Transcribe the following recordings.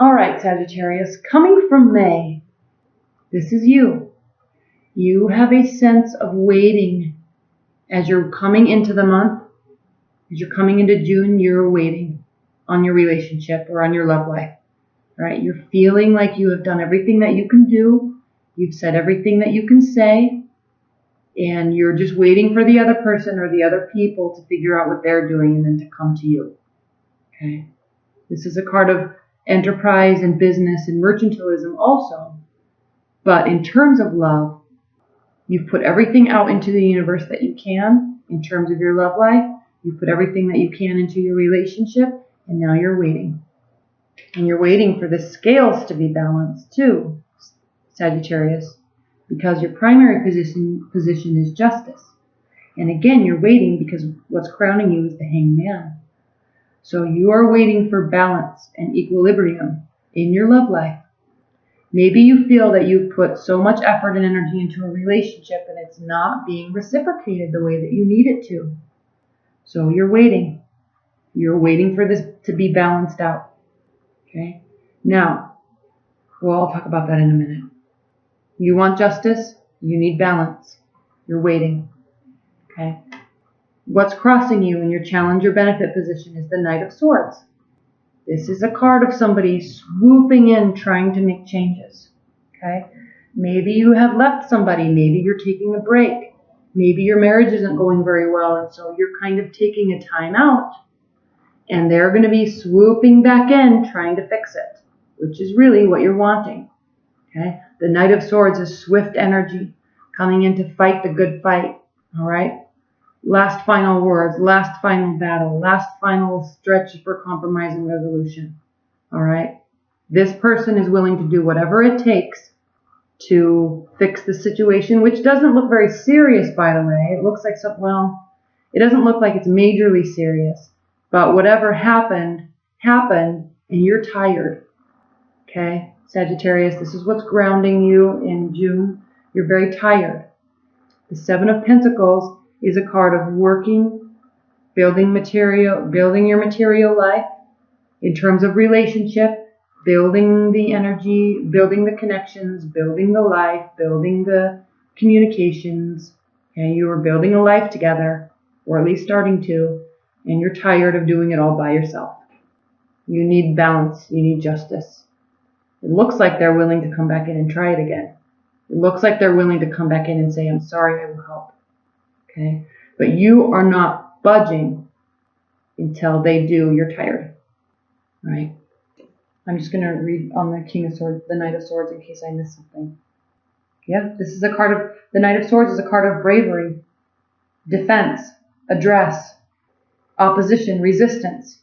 All right, Sagittarius, coming from May, this is you. You have a sense of waiting as you're coming into the month. As you're coming into June, you're waiting on your relationship or on your love life. Right? You're feeling like you have done everything that you can do. You've said everything that you can say. And you're just waiting for the other person or the other people to figure out what they're doing and then to come to you. Okay? This is a card of enterprise and business and mercantilism also. But in terms of love, you've put everything out into the universe that you can in terms of your love life. You've put everything that you can into your relationship, and now you're waiting. And you're waiting for the scales to be balanced too, Sagittarius, because your primary position is justice. And again, you're waiting because what's crowning you is the Hanged Man. So you are waiting for balance and equilibrium in your love life. Maybe you feel that you've put so much effort and energy into a relationship and it's not being reciprocated the way that you need it to. So you're waiting. You're waiting for this to be balanced out. Okay? Now, well, I'll talk about that in a minute. You want justice? You need balance. You're waiting. Okay? What's crossing you in your challenge or benefit position is the Knight of Swords. This is a card of somebody swooping in trying to make changes. Okay? Maybe you have left somebody. Maybe you're taking a break. Maybe your marriage isn't going very well, and so you're kind of taking a time out. And they're going to be swooping back in trying to fix it, which is really what you're wanting. Okay? The Knight of Swords is swift energy coming in to fight the good fight. All right? Last final words, last final battle, last final stretch for compromise and resolution. All right? This person is willing to do whatever it takes to fix the situation, which doesn't look very serious, by the way. It looks like it doesn't look like it's majorly serious. But whatever happened, and you're tired. Okay? Sagittarius, this is what's grounding you in June. You're very tired. The Seven of Pentacles is a card of working, building your material life in terms of relationship, building the energy, building the connections, building the life, building the communications. Okay? You are building a life together, or at least starting to, and you're tired of doing it all by yourself. You need balance. You need justice. It looks like they're willing to come back in and try it again. It looks like they're willing to come back in and say, I'm sorry, I will help. Okay? But you are not budging until they do. You're tired. All right? I'm just going to read on the King of Swords, the Knight of Swords, in case I missed something. Yeah, this is a card of, the Knight of Swords is a card of bravery, defense, address, opposition, resistance.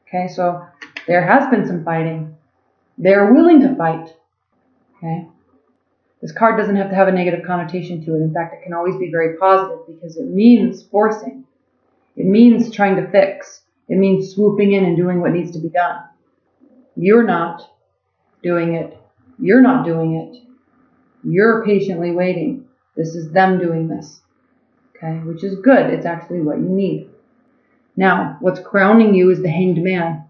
Okay, so there has been some fighting. They're willing to fight. Okay? This card doesn't have to have a negative connotation to it. In fact, it can always be very positive because it means forcing. It means trying to fix. It means swooping in and doing what needs to be done. You're not doing it. You're not doing it. You're patiently waiting. This is them doing this. Okay? Which is good. It's actually what you need. Now, what's crowning you is the Hanged Man.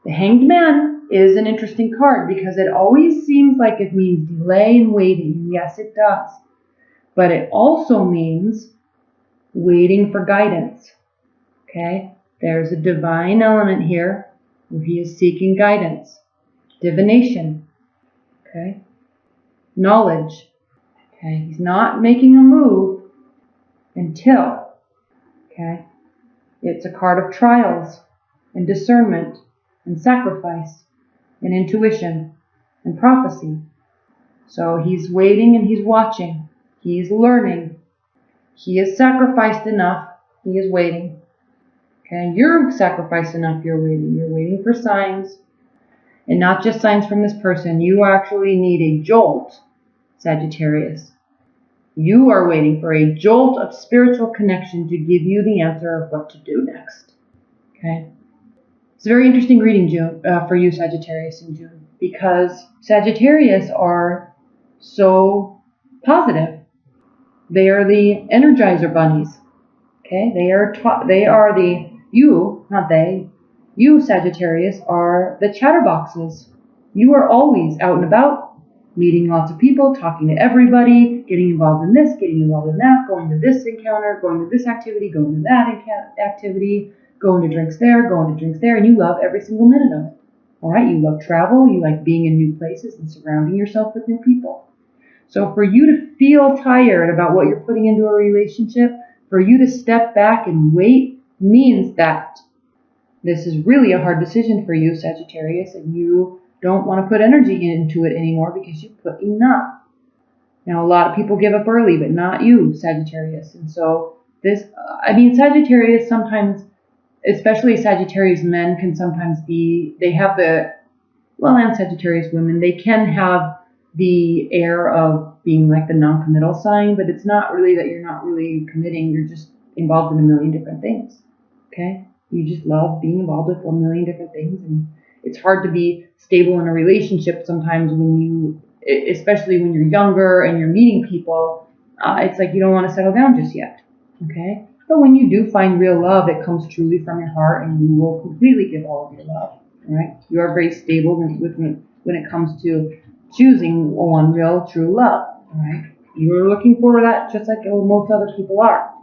The Hanged Man is an interesting card because it always seems like it means delay and waiting. Yes, it does. But it also means waiting for guidance. Okay? There's a divine element here where he is seeking guidance. Divination. Okay? Knowledge. Okay? He's not making a move until. Okay? It's a card of trials and discernment and sacrifice and intuition and prophecy. So he's waiting and he's watching. He's learning. He has sacrificed enough. He is waiting. Okay, you're sacrificed enough. You're waiting. You're waiting for signs. And not just signs from this person. You actually need a jolt, Sagittarius. You are waiting for a jolt of spiritual connection to give you the answer of what to do next. Okay? It's a very interesting reading for you, Sagittarius, in June, because Sagittarius are so positive. They are the Energizer bunnies. Okay? You, Sagittarius, are the chatterboxes. You are always out and about, meeting lots of people, talking to everybody, getting involved in this, getting involved in that, going to this encounter, going to this activity, going to that activity, going to drinks there, and you love every single minute of it. All right, you love travel, you like being in new places and surrounding yourself with new people. So for you to feel tired about what you're putting into a relationship, for you to step back and wait, means that this is really a hard decision for you, Sagittarius, and you don't want to put energy into it anymore because you put enough. Now, a lot of people give up early, but not you, Sagittarius. And so Sagittarius sometimes, especially Sagittarius men, can sometimes be, and Sagittarius women, they can have the air of being like the non-committal sign, but it's not really that you're not really committing, you're just involved in a million different things, okay? You just love being involved with a million different things, and it's hard to be stable in a relationship sometimes especially when you're younger and you're meeting people, it's like you don't want to settle down just yet, okay? But when you do find real love, it comes truly from your heart, and you will completely give all of your love, all right? You are very stable when it comes to choosing one real, true love, all right? You are looking for that just like most other people are.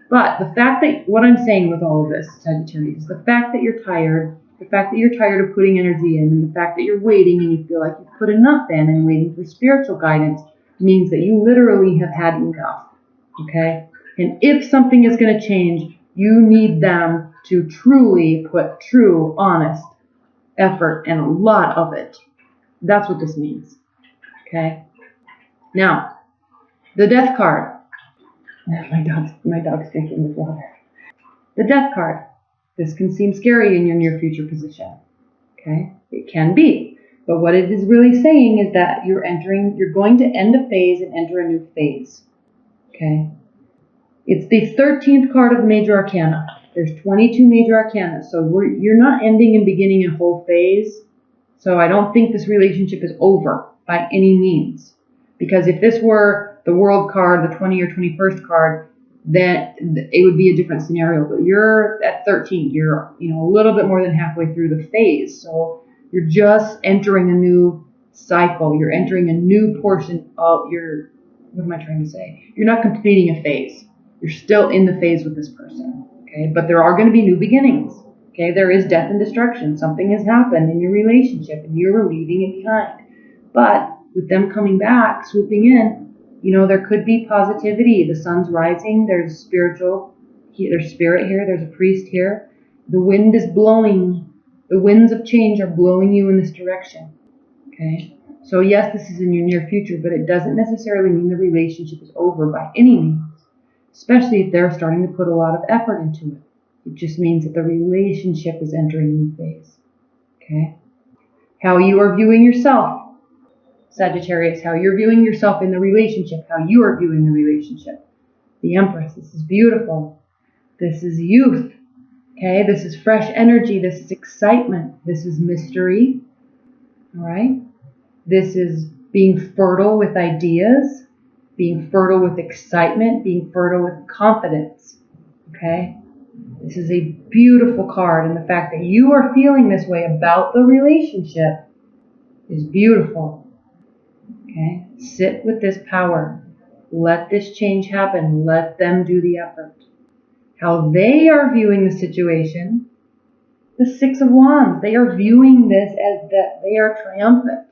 But the fact that, what I'm saying with all of this, Sagittarius, the fact that you're tired of putting energy in, and the fact that you're waiting and you feel like you've put enough in and waiting for spiritual guidance, means that you literally have had enough, okay? And if something is going to change, you need them to truly put true, honest effort and a lot of it. That's what this means, okay? Now, the Death card. My dog's drinking his water. The Death card. This can seem scary in your near future position, okay? It can be. But what it is really saying is that you're going to end a phase and enter a new phase, okay? It's the 13th card of the Major Arcana. There's 22 Major Arcana, so you're not ending and beginning a whole phase. So I don't think this relationship is over by any means. Because if this were the World card, the 20 or 21st card, then it would be a different scenario. But you're at 13. You're a little bit more than halfway through the phase. So you're just entering a new cycle. You're entering a new portion of what am I trying to say? You're not completing a phase. You're still in the phase with this person. Okay, but there are going to be new beginnings. Okay, there is death and destruction. Something has happened in your relationship and you're leaving it behind. But with them coming back, swooping in, there could be positivity. The sun's rising. There's spirit here. There's a priest here. The wind is blowing. The winds of change are blowing you in this direction. Okay, so yes, this is in your near future, but it doesn't necessarily mean the relationship is over by any means, especially if they're starting to put a lot of effort into it. It just means that the relationship is entering a new phase. Okay? How you are viewing yourself, Sagittarius, how you're viewing yourself in the relationship, how you are viewing the relationship. The Empress, this is beautiful. This is youth. Okay? This is fresh energy. This is excitement. This is mystery. All right? This is being fertile with ideas, being fertile with excitement, being fertile with confidence. Okay? This is a beautiful card, and the fact that you are feeling this way about the relationship is beautiful. Okay? Sit with this power. Let this change happen. Let them do the effort. How they are viewing the situation, the Six of Wands, they are viewing this as that they are triumphant.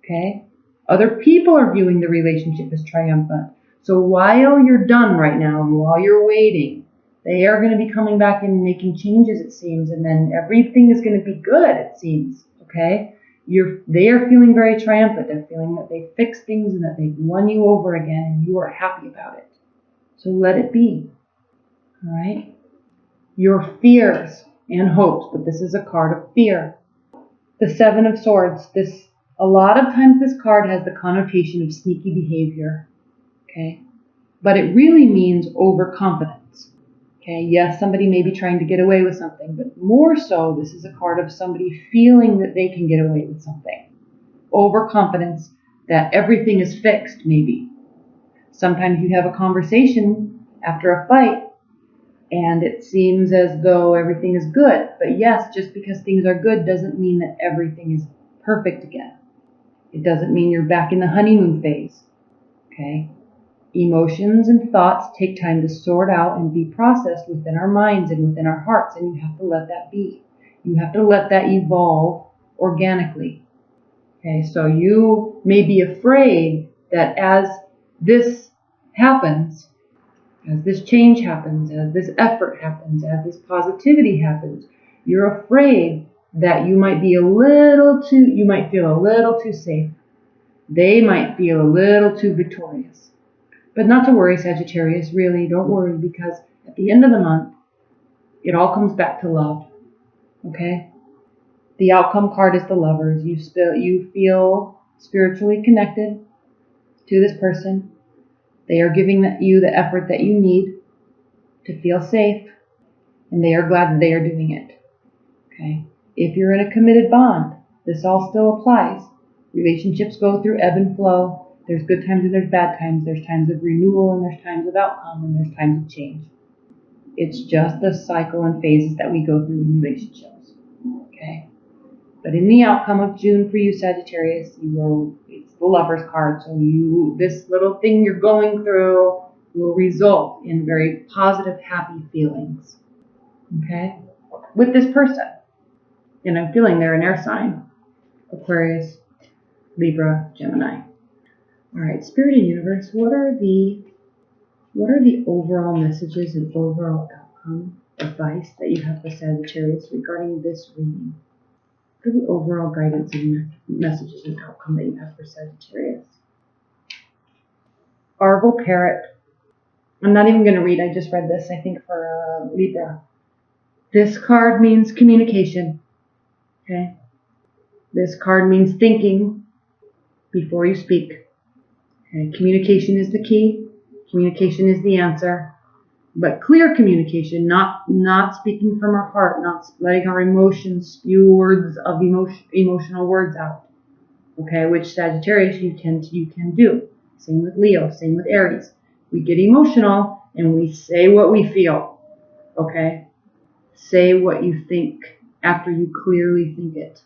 Okay? Other people are viewing the relationship as triumphant. So while you're done right now and while you're waiting, they are going to be coming back and making changes, it seems, and then everything is going to be good, it seems. Okay? They are feeling very triumphant. They're feeling that they fixed things and that they've won you over again, and you are happy about it. So let it be. All right? Your fears and hopes, but this is a card of fear. The Seven of Swords. A lot of times this card has the connotation of sneaky behavior. Okay? But it really means overconfidence. Okay, yes, somebody may be trying to get away with something, but more so, this is a card of somebody feeling that they can get away with something. Overconfidence that everything is fixed, maybe. Sometimes you have a conversation after a fight, and it seems as though everything is good. But yes, just because things are good doesn't mean that everything is perfect again. It doesn't mean you're back in the honeymoon phase. Okay? Emotions and thoughts take time to sort out and be processed within our minds and within our hearts, and you have to let that be. You have to let that evolve organically. Okay, so you may be afraid that as this happens, as this change happens, as this effort happens, as this positivity happens, you're afraid that you might feel a little too safe. They might feel a little too victorious. But not to worry, Sagittarius, really, don't worry, because at the end of the month, it all comes back to love. Okay? The outcome card is the Lovers. You feel spiritually connected to this person. They are giving you the effort that you need to feel safe, and they are glad that they are doing it. Okay? If you're in a committed bond, this all still applies. Relationships go through ebb and flow. There's good times and there's bad times. There's times of renewal and there's times of outcome and there's times of change. It's just the cycle and phases that we go through in relationships. Okay? But in the outcome of June for you, Sagittarius, it's the Lover's card. So this little thing you're going through will result in very positive, happy feelings. Okay? With this person. And I'm feeling they're an air sign. Aquarius, Libra, Gemini. All right, Spirit and Universe, what are the overall messages and overall outcome advice that you have for Sagittarius regarding this reading? What are the overall guidance and messages and outcome that you have for Sagittarius? Arval Parrot. I'm not even going to read. I just read this, I think, for Libra. This card means communication. Okay? This card means thinking before you speak. Okay? Communication is the key. Communication is the answer. But clear communication, not speaking from our heart, not letting our emotions spew words of emotional words out. Okay, which Sagittarius you can do. Same with Leo, same with Aries. We get emotional and we say what we feel. Okay? Say what you think after you clearly think it.